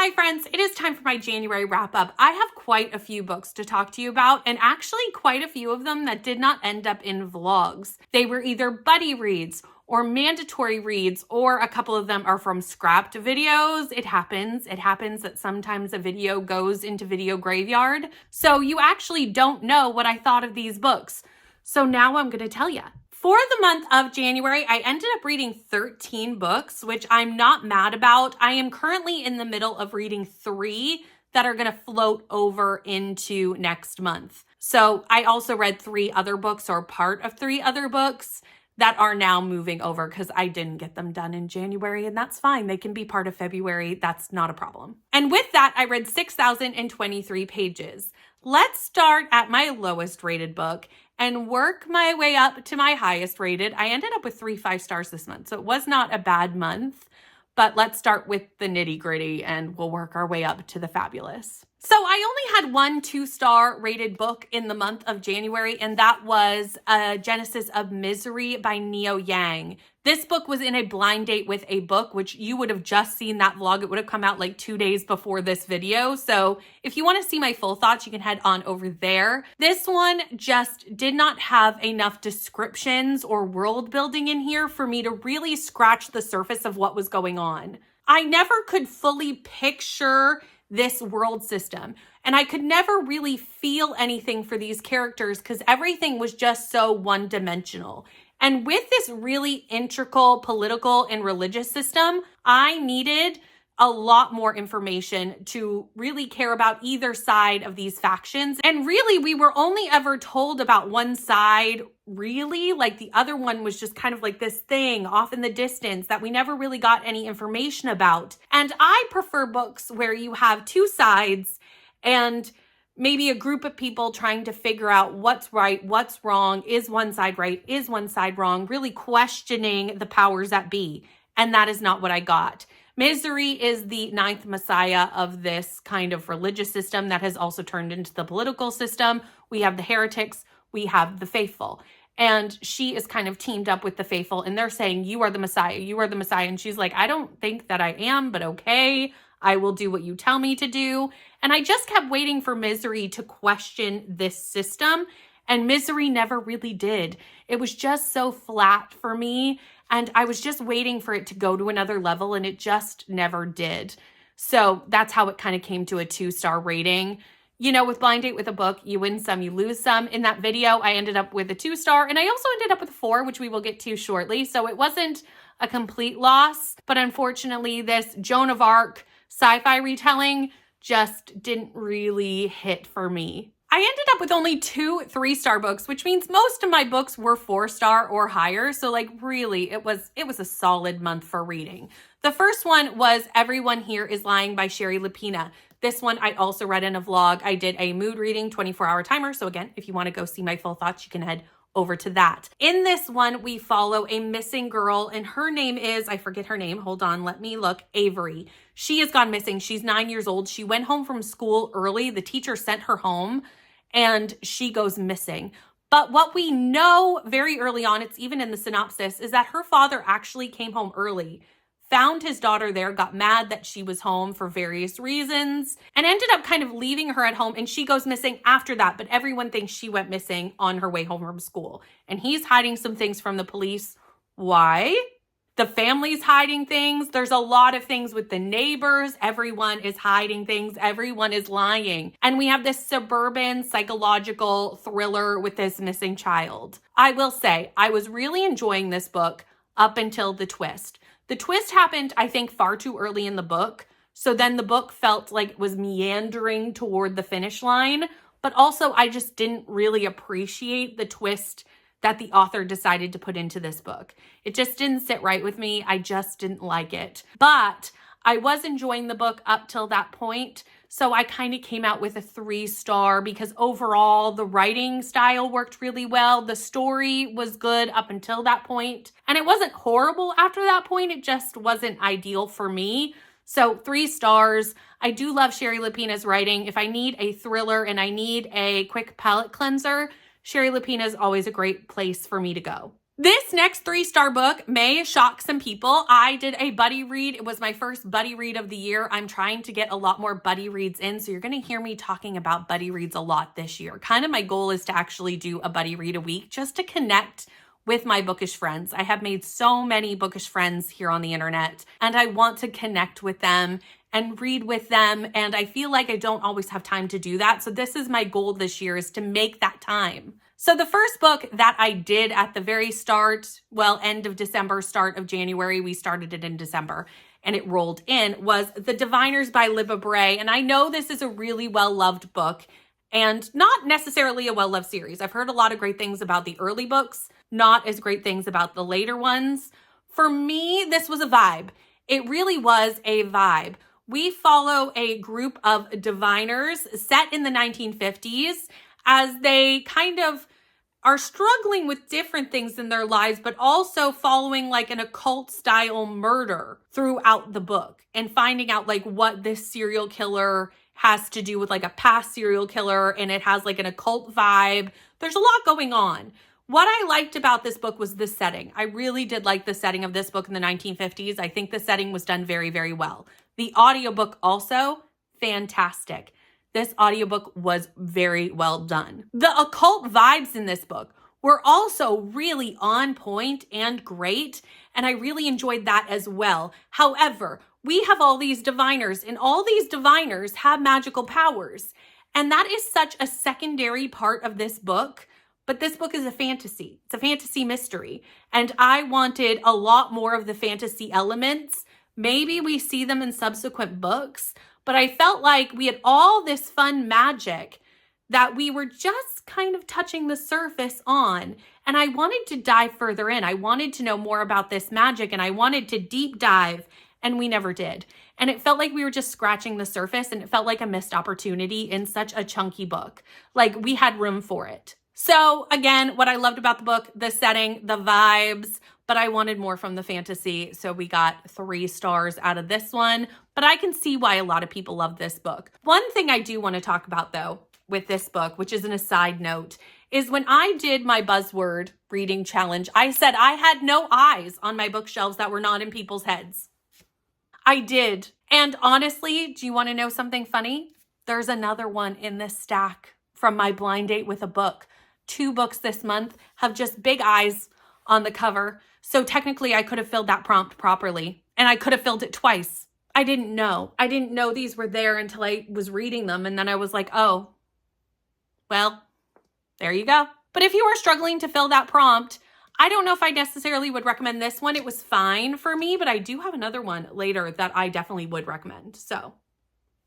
Hi friends, it is time for my January wrap up. I have quite a few books to talk to you about, and actually quite a few of them that did not end up in vlogs. They were either buddy reads or mandatory reads, or a couple of them are from scrapped videos. It happens that sometimes a video goes into video graveyard. So you actually don't know what I thought of these books. So now I'm gonna tell you. For the month of January, I ended up reading 13 books, which I'm not mad about. I am currently in the middle of reading 3 that are going to float over into next month. So I also read 3 other books, or part of 3 other books that are now moving over because I didn't get them done in January, and that's fine. They can be part of February. That's not a problem. And with that, I read 6,023 pages. Let's start at my lowest rated book and work my way up to my highest rated. I ended up with 3 5-stars this month, so it was not a bad month, but let's start with the nitty gritty and we'll work our way up to the fabulous. So I only had 1 2-star rated book in the month of January, and that was Genesis of Misery by Neo Yang. This book was in a blind date with a book, which you would have just seen that vlog. It would have come out like 2 days before this video. So if you want to see my full thoughts, you can head on over there. This one just did not have enough descriptions or world building in here for me to really scratch the surface of what was going on. I never could fully picture this world system, and I could never really feel anything for these characters because everything was just so one-dimensional. And with this really integral political and religious system, I needed a lot more information to really care about either side of these factions. And really, we were only ever told about one side, really. Like the other one was just kind of like this thing off in the distance that we never really got any information about. And I prefer books where you have 2 sides and maybe a group of people trying to figure out what's right, what's wrong, is one side right, is one side wrong, really questioning the powers that be. And that is not what I got. Misery is the 9th messiah of this kind of religious system that has also turned into the political system. We have the heretics, we have the faithful. And she is kind of teamed up with the faithful, and they're saying, you are the Messiah, you are the Messiah. And she's like, I don't think that I am, but okay, I will do what you tell me to do. And I just kept waiting for Misery to question this system, and Misery never really did. It was just so flat for me, and I was just waiting for it to go to another level, and it just never did. So that's how it kind of came to a 2-star rating. You know, with Blind Date with a book, you win some, you lose some. In that video, I ended up with a 2-star, and I also ended up with a 4, which we will get to shortly. So it wasn't a complete loss, but unfortunately, this Joan of Arc sci-fi retelling just didn't really hit for me. I ended up with only 2 3-star books, which means most of my books were 4-star or higher. So like really, it was a solid month for reading. The first one was Everyone Here Is Lying by Sherry Lapina. This one I also read in a vlog. I did a mood reading 24-hour timer. So again, if you want to go see my full thoughts, you can head over to that. In this one, we follow a missing girl, and her name is, I forget her name. Hold on, let me look. Avery. She has gone missing. She's 9 years old. She went home from school early. The teacher sent her home, and she goes missing. But what we know very early on, it's even in the synopsis, is that her father actually came home early, found his daughter there, got mad that she was home for various reasons, and ended up kind of leaving her at home, and she goes missing after that, but everyone thinks she went missing on her way home from school. And he's hiding some things from the police. Why? The family's hiding things. There's a lot of things with the neighbors. Everyone is hiding things. Everyone is lying. And we have this suburban psychological thriller with this missing child. I will say, I was really enjoying this book up until the twist. The twist happened, I think, far too early in the book. So then the book felt like it was meandering toward the finish line. But also, I just didn't really appreciate the twist that the author decided to put into this book. It just didn't sit right with me. I just didn't like it. But I was enjoying the book up till that point. So I kind of came out with a 3-star because overall the writing style worked really well. The story was good up until that point. And it wasn't horrible after that point. It just wasn't ideal for me. So 3 stars. I do love Sherry Lapina's writing. If I need a thriller and I need a quick palate cleanser, Sherry Lapina is always a great place for me to go. This next 3-star book may shock some people. I did a buddy read. It was my first buddy read of the year. I'm trying to get a lot more buddy reads in, so you're going to hear me talking about buddy reads a lot this year. Kind of my goal is to actually do a buddy read a week just to connect with my bookish friends. I have made so many bookish friends here on the internet, and I want to connect with them and read with them, and I feel like I don't always have time to do that. So this is my goal this year, is to make that time. So the first book that I did at the very start, well, end of December, start of January, we started it in December, and it rolled in, was The Diviners by Libba Bray. And I know this is a really well-loved book and not necessarily a well-loved series. I've heard a lot of great things about the early books, not as great things about the later ones. For me, this was a vibe. It really was a vibe. We follow a group of diviners set in the 1950s as they kind of are struggling with different things in their lives, but also following like an occult style murder throughout the book and finding out like what this serial killer has to do with like a past serial killer, and it has like an occult vibe. There's a lot going on. What I liked about this book was the setting. I really did like the setting of this book in the 1950s. I think the setting was done very, very well. The audiobook also, fantastic. This audiobook was very well done. The occult vibes in this book were also really on point and great, and I really enjoyed that as well. However, we have all these diviners, and all these diviners have magical powers, and that is such a secondary part of this book. But this book is a fantasy. It's a fantasy mystery, and I wanted a lot more of the fantasy elements. Maybe we see them in subsequent books, but I felt like we had all this fun magic that we were just kind of touching the surface on. And I wanted to dive further in. I wanted to know more about this magic, and I wanted to deep dive, and we never did. And it felt like we were just scratching the surface, and it felt like a missed opportunity in such a chunky book. Like we had room for it. So again, what I loved about the book, the setting, the vibes, but I wanted more from the fantasy. So we got 3 stars out of this one, but I can see why a lot of people love this book. One thing I do want to talk about though, with this book, which is an aside note, is when I did my buzzword reading challenge, I said I had no eyes on my bookshelves that were not in people's heads. I did. And honestly, do you want to know something funny? There's another one in this stack from my blind date with a book. 2 books this month have just big eyes on the cover. So technically I could have filled that prompt properly, and I could have filled it twice. I didn't know. I didn't know these were there until I was reading them. And then I was like, oh, well, there you go. But if you are struggling to fill that prompt, I don't know if I necessarily would recommend this one. It was fine for me, but I do have another one later that I definitely would recommend. So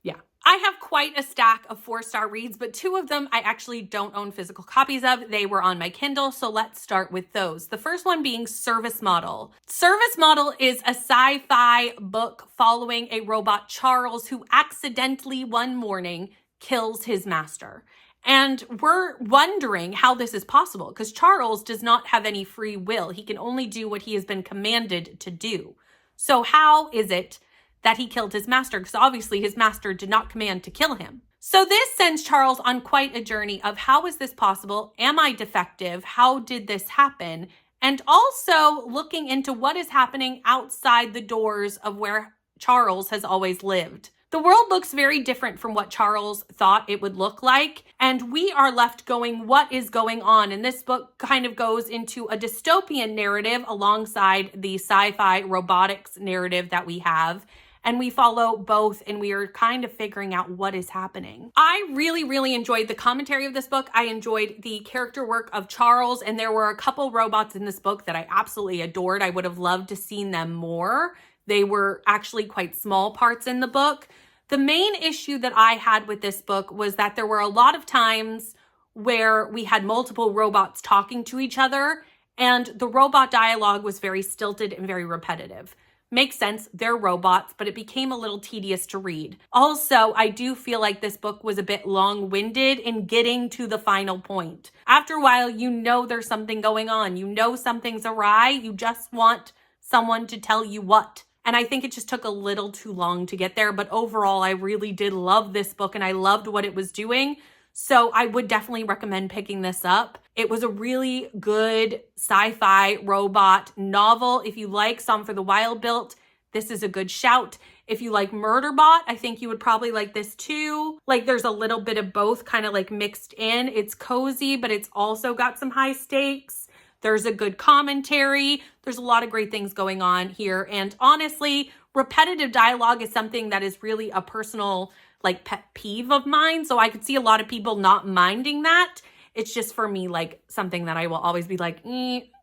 yeah. I have quite a stack of 4-star reads, but 2 of them I actually don't own physical copies of. They were on my Kindle, so let's start with those. The first one being Service Model. Service Model is a sci-fi book following a robot, Charles, who accidentally one morning kills his master. And we're wondering how this is possible, because Charles does not have any free will. He can only do what he has been commanded to do. So how is it that he killed his master? Because obviously his master did not command to kill him. So this sends Charles on quite a journey of how is this possible? Am I defective? How did this happen? And also looking into what is happening outside the doors of where Charles has always lived. The world looks very different from what Charles thought it would look like, and we are left going, what is going on? And this book kind of goes into a dystopian narrative alongside the sci-fi robotics narrative that we have. And we follow both, and we are kind of figuring out what is happening. I really, really enjoyed the commentary of this book. I enjoyed the character work of Charles, and there were a couple robots in this book that I absolutely adored. I would have loved to seen them more. They were actually quite small parts in the book. The main issue that I had with this book was that there were a lot of times where we had multiple robots talking to each other, and the robot dialogue was very stilted and very repetitive. Makes sense, they're robots, but it became a little tedious to read. Also, I do feel like this book was a bit long-winded in getting to the final point. After a while, you know there's something going on. You know something's awry. You just want someone to tell you what. And I think it just took a little too long to get there. But overall, I really did love this book, and I loved what it was doing. So I would definitely recommend picking this up. It was a really good sci-fi robot novel. If you like Some for the Wild Built, this is a good shout. If you like Murderbot, I think you would probably like this too. Like there's a little bit of both kind of like mixed in. It's cozy, but it's also got some high stakes. There's a good commentary. There's a lot of great things going on here. And honestly, repetitive dialogue is something that is really a personal like pet peeve of mine. So I could see a lot of people not minding that. It's just for me, like something that I will always be like,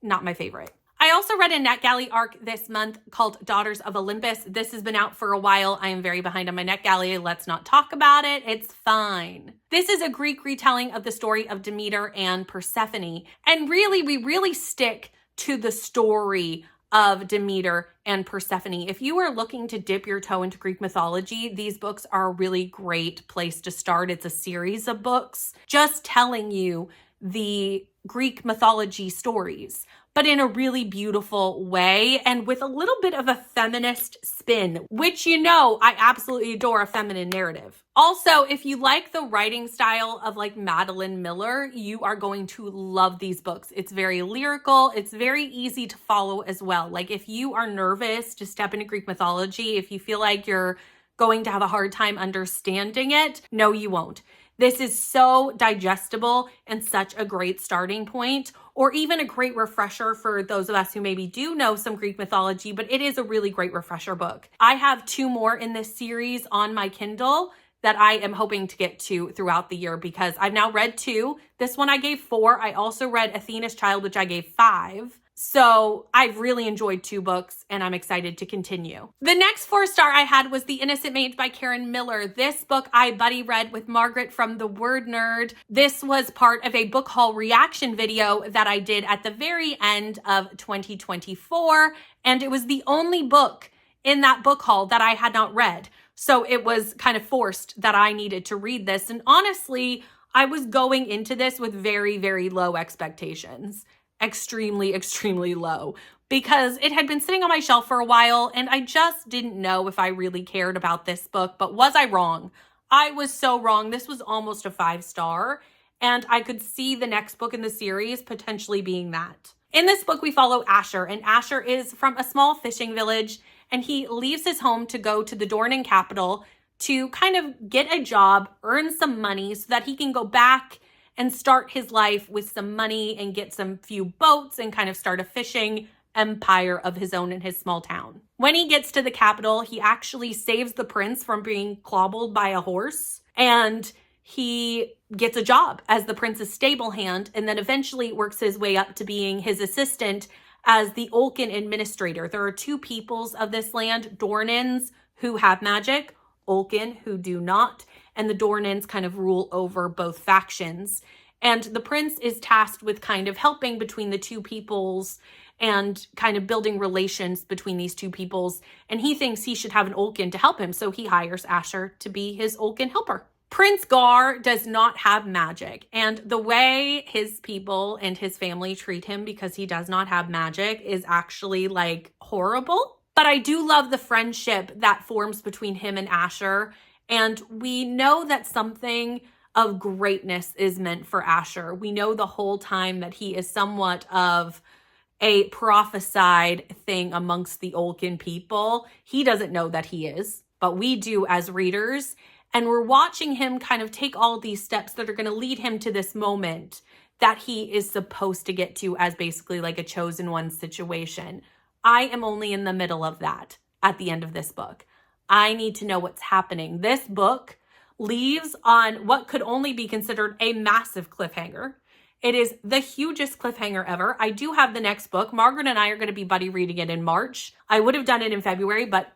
not my favorite. I also read a NetGalley arc this month called Daughters of Olympus. This has been out for a while. I am very behind on my NetGalley. Let's not talk about it. It's fine. This is a Greek retelling of the story of Demeter and Persephone. And really, we really stick to the story of Demeter and Persephone. If you are looking to dip your toe into Greek mythology, these books are a really great place to start. It's a series of books just telling you the Greek mythology stories, but in a really beautiful way and with a little bit of a feminist spin, which I absolutely adore a feminine narrative. Also, if you like the writing style of like Madeline Miller, you are going to love these books. It's very lyrical. It's very easy to follow as well. Like if you are nervous to step into Greek mythology, if you feel like you're going to have a hard time understanding it, no, you won't. This is so digestible and such a great starting point, or even a great refresher for those of us who maybe do know some Greek mythology, but it is a really great refresher book. I have 2 more in this series on my Kindle that I am hoping to get to throughout the year because I've now read 2. This one I gave 4. I also read Athena's Child, which I gave 5. So I've really enjoyed 2 books and I'm excited to continue. The next 4-star I had was The Innocent Maid by Karen Miller. This book I buddy read with Margaret from The Word Nerd. This was part of a book haul reaction video that I did at the very end of 2024. And it was the only book in that book haul that I had not read. So it was kind of forced that I needed to read this. And honestly, I was going into this with very, very low expectations. Extremely, extremely low because it had been sitting on my shelf for a while and I just didn't know if I really cared about this book, but was I wrong? I was so wrong. This was almost a 5-star and I could see the next book in the series potentially being that. In this book, we follow Asher, and Asher is from a small fishing village and he leaves his home to go to the Dornan capital to kind of get a job, earn some money so that he can go back and start his life with some money and get some few boats and kind of start a fishing empire of his own in his small town. When he gets to the capital, he actually saves the prince from being clobbled by a horse and he gets a job as the prince's stable hand and then eventually works his way up to being his assistant as the Olkin administrator. There are 2 peoples of this land, Dornans who have magic, Olkin who do not. And the Dornans kind of rule over both factions. And the prince is tasked with kind of helping between the 2 peoples and kind of building relations between these 2 peoples. And he thinks he should have an Olkin to help him. So he hires Asher to be his Olkin helper. Prince Gar does not have magic. And the way his people and his family treat him because he does not have magic is actually like horrible. But I do love the friendship that forms between him and Asher. And we know that something of greatness is meant for Asher. We know the whole time that he is somewhat of a prophesied thing amongst the Olkin people. He doesn't know that he is, but we do as readers. And we're watching him kind of take all these steps that are going to lead him to this moment that he is supposed to get to as basically like a chosen one situation. I am only in the middle of that at the end of this book. I need to know what's happening. This book leaves on what could only be considered a massive cliffhanger. It is the hugest cliffhanger ever. I do have the next book. Margaret and I are going to be buddy reading it in March. I would have done it in February, but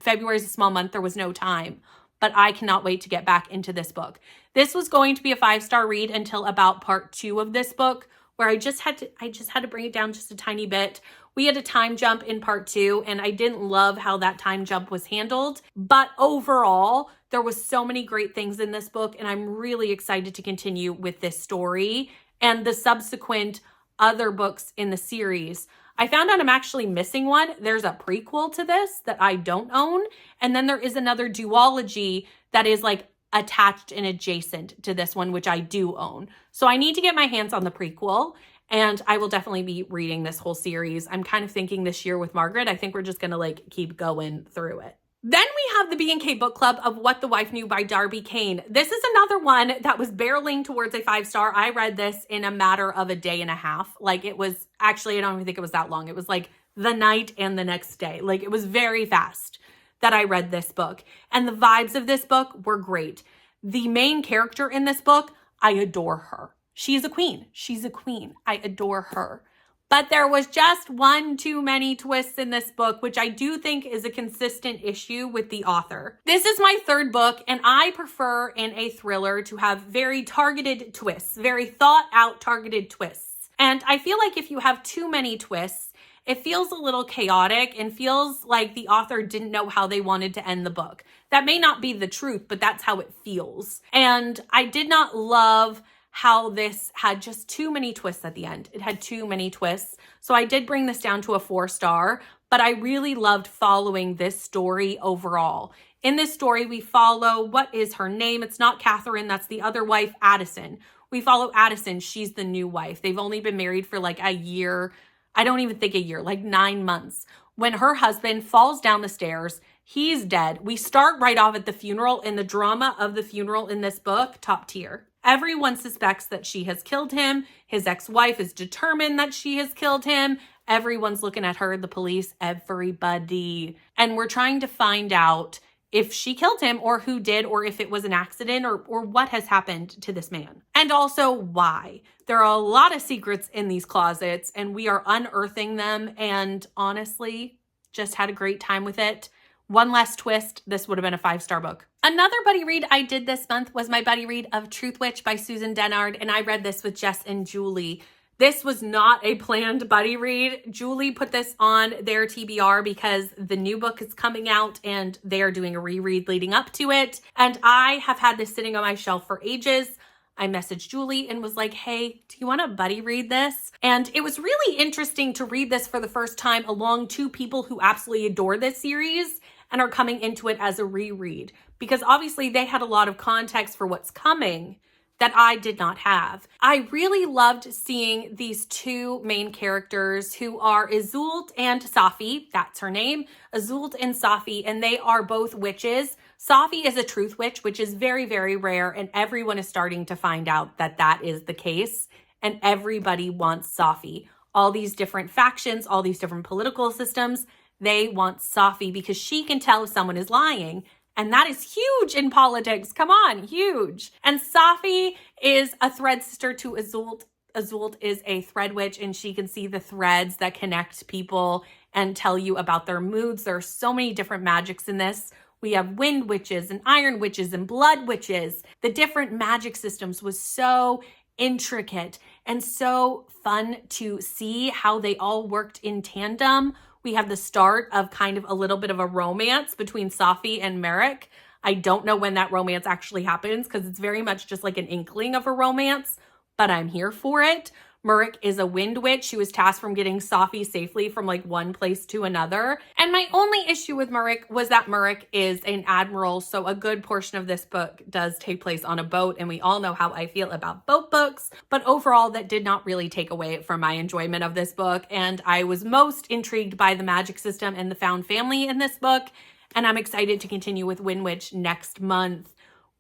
February is a small month. There was no time. But I cannot wait to get back into this book. This was going to be a 5-star read until about part 2 of this book, where I just had to bring it down just a tiny bit. We had a time jump in part 2 and I didn't love how that time jump was handled. But overall, there was so many great things in this book and I'm really excited to continue with this story and the subsequent other books in the series. I found out I'm actually missing one. There's a prequel to this that I don't own. And then there is another duology that is like attached and adjacent to this one, which I do own. So I need to get my hands on the prequel, and I will definitely be reading this whole series. I'm kind of thinking this year with Margaret, I think we're just gonna like keep going through it. Then we have the B&K book club of What the Wife Knew by Darby Kane. This is another one that was barreling towards a 5-star. I read this in a matter of a day and a half. Like it was, actually, I don't even think it was that long. It was like the night and the next day. Like it was very fast that I read this book. And the vibes of this book were great. The main character in this book, I adore her. She's a queen. She's a queen. I adore her. But there was just one too many twists in this book, which I do think is a consistent issue with the author. This is my third book, and I prefer in a thriller to have very targeted twists, very thought out targeted twists. And I feel like if you have too many twists, it feels a little chaotic and feels like the author didn't know how they wanted to end the book. That may not be the truth, but that's how it feels. And I did not love how this had just too many twists at the end. It had too many twists. So I did bring this down to a 4-star, but I really loved following this story overall. In this story, we follow, what is her name? It's not Catherine, that's the other wife, Addison. We follow Addison, she's the new wife. They've only been married for like a year. I don't even think a year, like 9 months. When her husband falls down the stairs, he's dead. We start right off at the funeral, and the drama of the funeral in this book, top tier. Everyone suspects that she has killed him. His ex-wife is determined that she has killed him. Everyone's looking at her, the police, everybody. And we're trying to find out if she killed him or who did, or if it was an accident, or what has happened to this man. And also why. There are a lot of secrets in these closets, and we are unearthing them, and honestly, just had a great time with it. One last twist, this would have been a 5-star book. Another buddy read I did this month was my buddy read of Truth Witch by Susan Dennard, and I read this with Jess and Julie. This was not a planned buddy read. Julie put this on their TBR because the new book is coming out and they are doing a reread leading up to it. And I have had this sitting on my shelf for ages. I messaged Julie and was like, hey, do you want to buddy read this? And it was really interesting to read this for the first time along two people who absolutely adore this series and are coming into it as a reread, because obviously they had a lot of context for what's coming that I did not have. I really loved seeing these two main characters who are Iseult and Safi. That's her name, Iseult and Safi, and they are both witches. Safi is a truth witch, which is very, very rare, and everyone is starting to find out that that is the case, and everybody wants Safi. All these different factions, all these different political systems, they want Safi because she can tell if someone is lying. And that is huge in politics. Come on, huge. And Safi is a thread sister to Iseult. Iseult is a thread witch, and she can see the threads that connect people and tell you about their moods. There are so many different magics in this. We have wind witches and iron witches and blood witches. The different magic systems was so intricate and so fun to see how they all worked in tandem. We have the start of kind of a little bit of a romance between Safi and Merrick. I don't know when that romance actually happens because it's very much just like an inkling of a romance, but I'm here for it. Merrick is a wind witch. She was tasked from getting Safi safely from like one place to another. And my only issue with Merrick was that Merrick is an admiral, so a good portion of this book does take place on a boat, and we all know how I feel about boat books. But overall, that did not really take away from my enjoyment of this book, and I was most intrigued by the magic system and the found family in this book, and I'm excited to continue with Wind Witch next month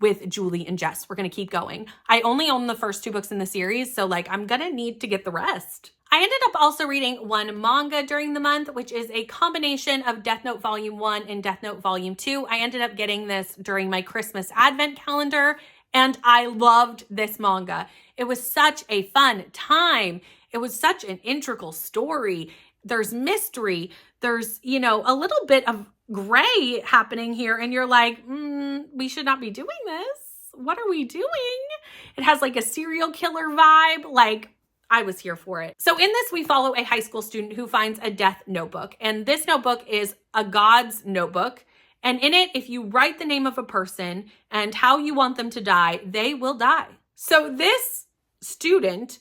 with Julie and Jess. We're going to keep going. I only own the first 2 books in the series, so like I'm going to need to get the rest. I ended up also reading one manga during the month, which is a combination of Death Note Volume 1 and Death Note Volume 2. I ended up getting this during my Christmas Advent calendar, and I loved this manga. It was such a fun time. It was such an integral story. There's mystery. There's, you know, a little bit of gray happening here, and you're like, we should not be doing this. What are we doing? It has like a serial killer vibe. Like, I was here for it. So in this, we follow a high school student who finds a death notebook, and this notebook is a god's notebook. And in it, if you write the name of a person and how you want them to die, they will die. So this student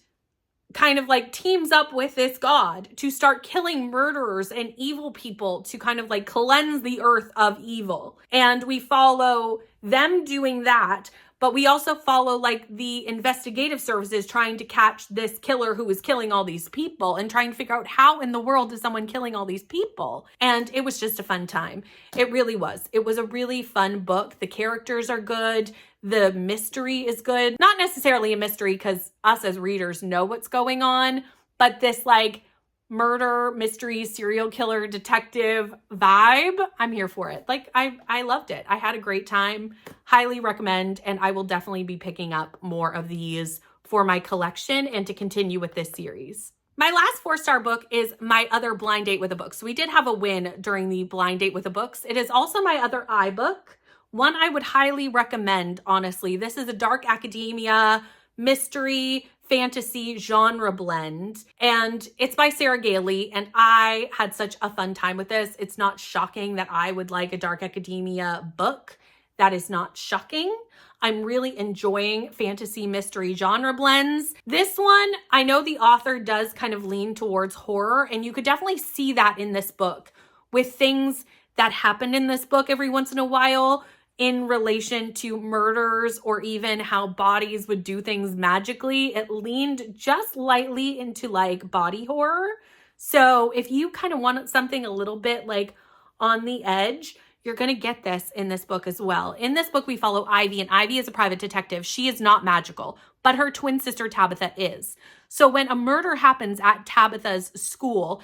kind of like teams up with this god to start killing murderers and evil people to kind of like cleanse the earth of evil. And we follow them doing that, but we also follow like the investigative services trying to catch this killer who is killing all these people and trying to figure out how in the world is someone killing all these people. And it was just a fun time. It really was. It was a really fun book. The characters are good. The mystery is good. Not necessarily a mystery because us as readers know what's going on, but this like murder, mystery, serial killer, detective vibe, I'm here for it. Like I loved it. I had a great time. Highly recommend, and I will definitely be picking up more of these for my collection and to continue with this series. My last 4-star book is my other blind date with a book. So we did have a win during the blind date with the books. It is also my other iBook. One I would highly recommend, honestly. This is a dark academia, mystery, fantasy genre blend. And it's by Sarah Gailey. And I had such a fun time with this. It's not shocking that I would like a dark academia book. That is not shocking. I'm really enjoying fantasy mystery genre blends. This one, I know the author does kind of lean towards horror, and you could definitely see that in this book with things that happened in this book every once in a while in relation to murders or even how bodies would do things magically. It leaned just lightly into like body horror. So if you kind of want something a little bit like on the edge, you're going to get this in this book as well. In this book, we follow Ivy, and Ivy is a private detective. She is not magical, but her twin sister Tabitha is. So when a murder happens at Tabitha's school,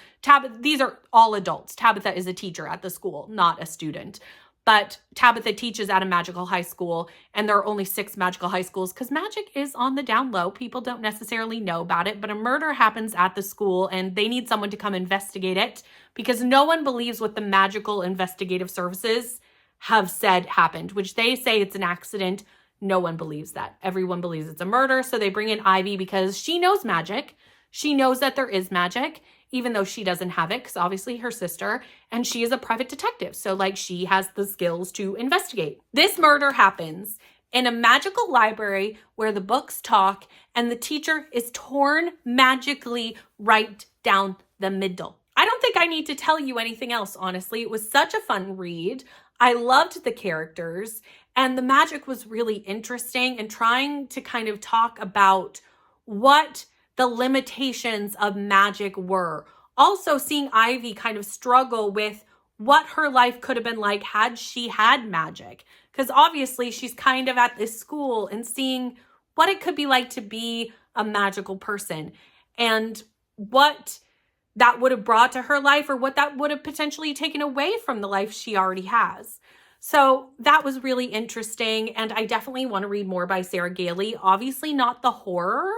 these are all adults. Tabitha is a teacher at the school, not a student. But Tabitha teaches at a magical high school, and there are only 6 magical high schools because magic is on the down low. People don't necessarily know about it, but a murder happens at the school, and they need someone to come investigate it because no one believes what the magical investigative services have said happened, which they say it's an accident. No one believes that. Everyone believes it's a murder, so they bring in Ivy because she knows magic. She knows that there is magic, even though she doesn't have it, because obviously her sister, and she is a private detective. So like she has the skills to investigate. This murder happens in a magical library where the books talk and the teacher is torn magically right down the middle. I don't think I need to tell you anything else, honestly. It was such a fun read. I loved the characters, and the magic was really interesting, and trying to kind of talk about what the limitations of magic were. Also seeing Ivy kind of struggle with what her life could have been like had she had magic. Because obviously she's kind of at this school and seeing what it could be like to be a magical person and what that would have brought to her life or what that would have potentially taken away from the life she already has. So that was really interesting, and I definitely want to read more by Sarah Gailey. Obviously not the horror,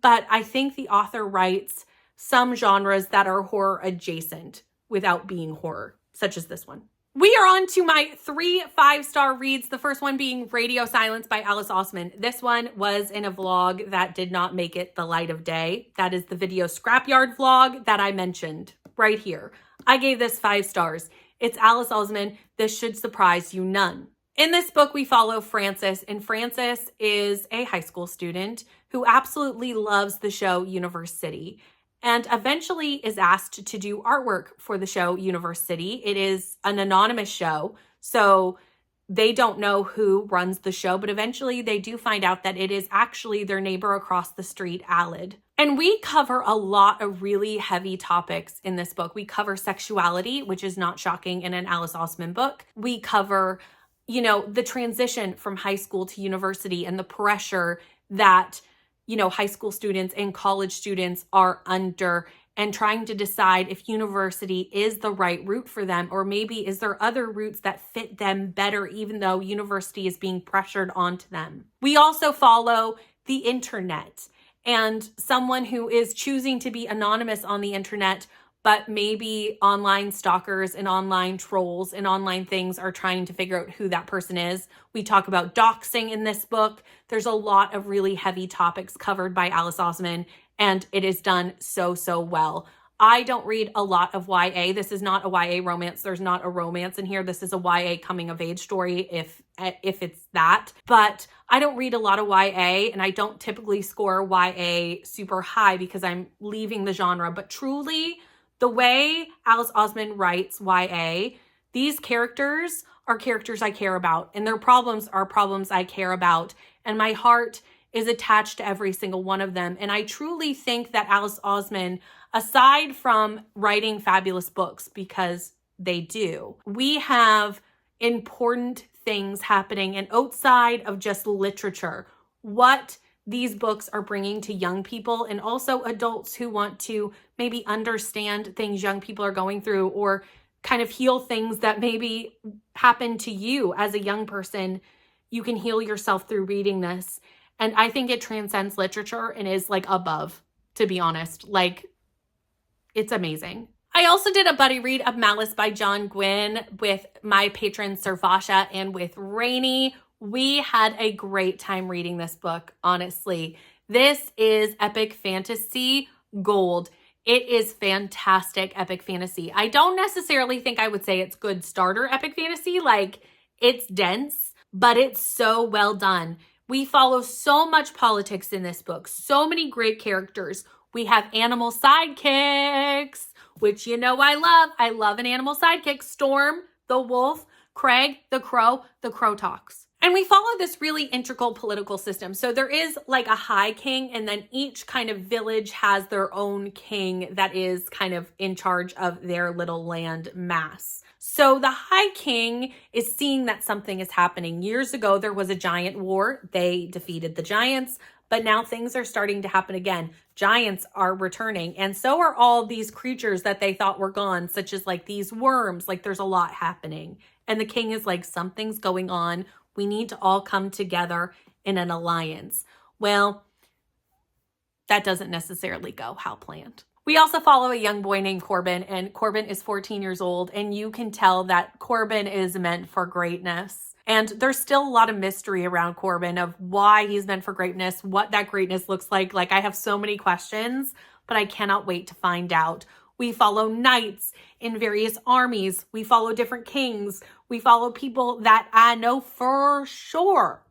but I think the author writes some genres that are horror adjacent without being horror, such as this one. We are on to my 3 5-star reads. The first one being Radio Silence by Alice Oseman. This one was in a vlog that did not make it the light of day. That is the video scrapyard vlog that I mentioned right here. I gave this 5 stars. It's Alice Oseman. This should surprise you none. In this book, we follow Frances, and Frances is a high school student who absolutely loves the show Universe City and eventually is asked to do artwork for the show Universe City. It is an anonymous show, so they don't know who runs the show, but eventually they do find out that it is actually their neighbor across the street, Alid. And we cover a lot of really heavy topics in this book. We cover sexuality, which is not shocking in an Alice Oseman book. We cover, the transition from high school to university and the pressure that high school students and college students are under, and trying to decide if university is the right route for them, or maybe is there other routes that fit them better, even though university is being pressured onto them. We also follow the internet and someone who is choosing to be anonymous on the internet, but maybe online stalkers and online trolls and online things are trying to figure out who that person is. We talk about doxing in this book. There's a lot of really heavy topics covered by Alice Oseman, and it is done so, so well. I don't read a lot of YA. This is not a YA romance. There's not a romance in here. This is a YA coming of age story if it's that. But I don't read a lot of YA, and I don't typically score YA super high because I'm leaving the genre. But truly, the way Alice Osman writes YA, these characters are characters I care about, and their problems are problems I care about. And my heart is attached to every single one of them. And I truly think that Alice Osman, aside from writing fabulous books, because they do, we have important things happening and outside of just literature, what these books are bringing to young people and also adults who want to maybe understand things young people are going through or kind of heal things that maybe happened to you as a young person. You can heal yourself through reading this. And I think it transcends literature and is like above, to be honest. Like, it's amazing. I also did a buddy read of Malice by John Gwynne with my patron Servasha and with Rainey. We had a great time reading this book, honestly. This is epic fantasy gold. It is fantastic epic fantasy. I don't necessarily think I would say it's good starter epic fantasy. Like, it's dense, but it's so well done. We follow so much politics in this book, so many great characters. We have animal sidekicks, which you know I love. I love an animal sidekick. Storm, the wolf, Craig, the crow talks. And we follow this really integral political system. So there is like a high king, and then each kind of village has their own king that is kind of in charge of their little land mass. So the High King is seeing that something is happening. Years ago, there was a giant war. They defeated the giants, but now things are starting to happen again. Giants are returning, and so are all these creatures that they thought were gone, such as like these worms. Like, there's a lot happening. And the king is like, something's going on. We need to all come together in an alliance. Well, that doesn't necessarily go how planned. We also follow a young boy named Corbin, and Corbin is 14 years old, and you can tell that Corbin is meant for greatness. And there's still a lot of mystery around Corbin of why he's meant for greatness, what that greatness looks like. Like, I have so many questions, but I cannot wait to find out. We follow knights in various armies. We follow different kings. We follow people that I know for sure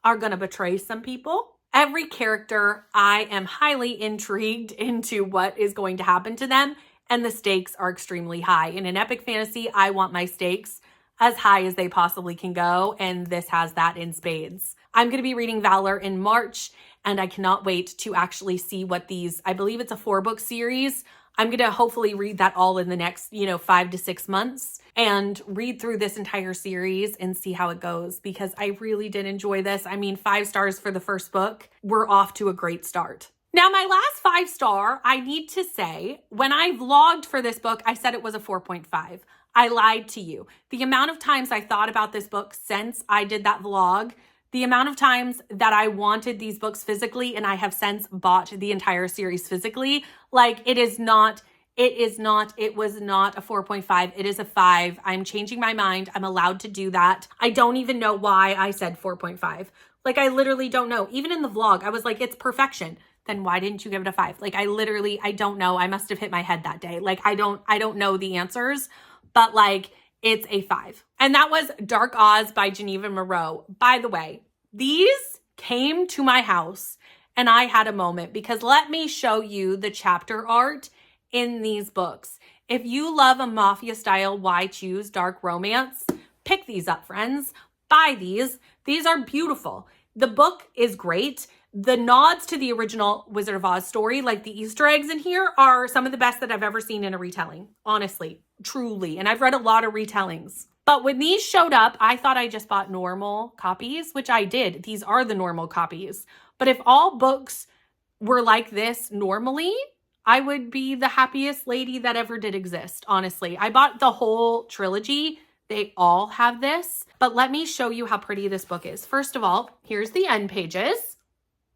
are going to betray some people. Every character, I am highly intrigued into what is going to happen to them, and the stakes are extremely high. In an epic fantasy, I want my stakes as high as they possibly can go, and this has that in spades. I'm going to be reading Valor in March, and I cannot wait to actually see what these, I believe it's a 4-book series. I'm going to hopefully read that all in the next, 5 to 6 months and read through this entire series and see how it goes, because I really did enjoy this. I mean, 5 stars for the first book. We're off to a great start. Now, my last 5-star, I need to say, when I vlogged for this book, I said it was a 4.5. I lied to you. The amount of times I thought about this book since I did that vlog, the amount of times that I wanted these books physically, and I have since bought the entire series physically, like it was not a 4.5. It is a 5. I'm changing my mind. I'm allowed to do that. I don't even know why I said 4.5. Like, I literally don't know. Even in the vlog, I was like, it's perfection. Then why didn't you give it a 5? Like, I don't know. I must have hit my head that day. Like, I don't know the answers, but like, it's a 5. And that was Dark Oz by Geneva Moreau. By the way, these came to my house and I had a moment, because let me show you the chapter art in these books. If you love a mafia style Why Choose dark romance, pick these up, friends. Buy these. These are beautiful. The book is great. The nods to the original Wizard of Oz story, like the Easter eggs in here, are some of the best that I've ever seen in a retelling. Honestly, truly. And I've read a lot of retellings. But when these showed up, I thought I just bought normal copies, which I did. These are the normal copies. But if all books were like this normally, I would be the happiest lady that ever did exist, honestly. I bought the whole trilogy. They all have this. But let me show you how pretty this book is. First of all, here's the end pages.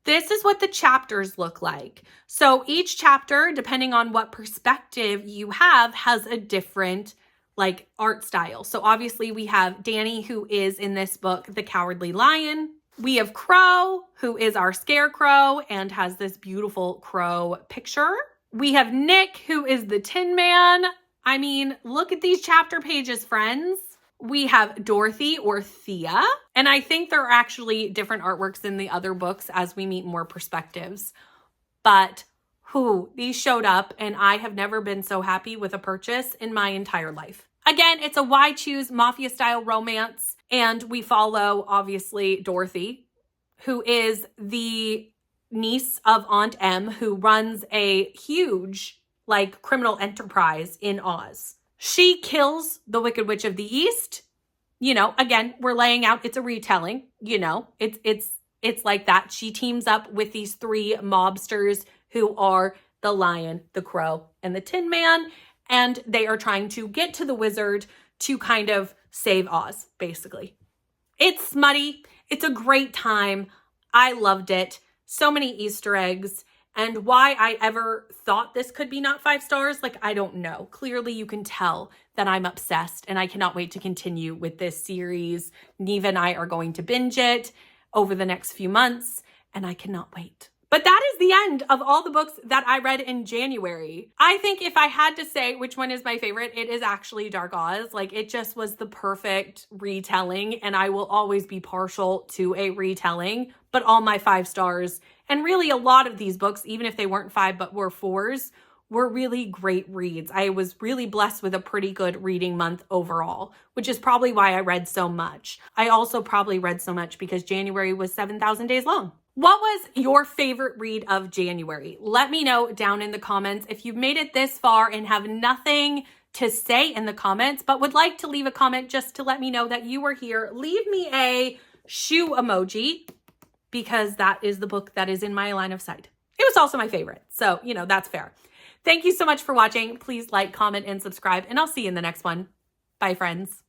This is what the chapters look like. So each chapter, depending on what perspective you have, has a different like art style. So obviously we have Danny, who is in this book, the Cowardly Lion. We have Crow, who is our scarecrow and has this beautiful crow picture. We have Nick, who is the Tin Man. I mean, look at these chapter pages, friends. We have Dorothy or Thea. And I think there are actually different artworks in the other books as we meet more perspectives. But these showed up, and I have never been so happy with a purchase in my entire life. Again, it's a why choose mafia style romance. And we follow, obviously, Dorothy, who is the niece of Aunt Em, who runs a huge, criminal enterprise in Oz. She kills the Wicked Witch of the East. You know, again, we're laying out, it's a retelling, you know, it's like that. She teams up with these 3 mobsters who are the Lion, the Crow, and the Tin Man. And they are trying to get to the wizard to kind of save Oz, basically. It's smutty. It's a great time. I loved it. So many Easter eggs. And why I ever thought this could be not 5 stars, I don't know. Clearly, you can tell that I'm obsessed, and I cannot wait to continue with this series. Neva and I are going to binge it over the next few months, and I cannot wait. But that is the end of all the books that I read in January. I think if I had to say which one is my favorite, it is actually Dark Oz. It just was the perfect retelling, and I will always be partial to a retelling, but all my 5 stars. And really a lot of these books, even if they weren't 5 but were 4s, were really great reads. I was really blessed with a pretty good reading month overall, which is probably why I read so much. I also probably read so much because January was 7,000 days long. What was your favorite read of January? Let me know down in the comments. If you've made it this far and have nothing to say in the comments, but would like to leave a comment just to let me know that you were here, leave me a shoe emoji, because that is the book that is in my line of sight. It was also my favorite, so, that's fair. Thank you so much for watching. Please like, comment, and subscribe, and I'll see you in the next one. Bye, friends.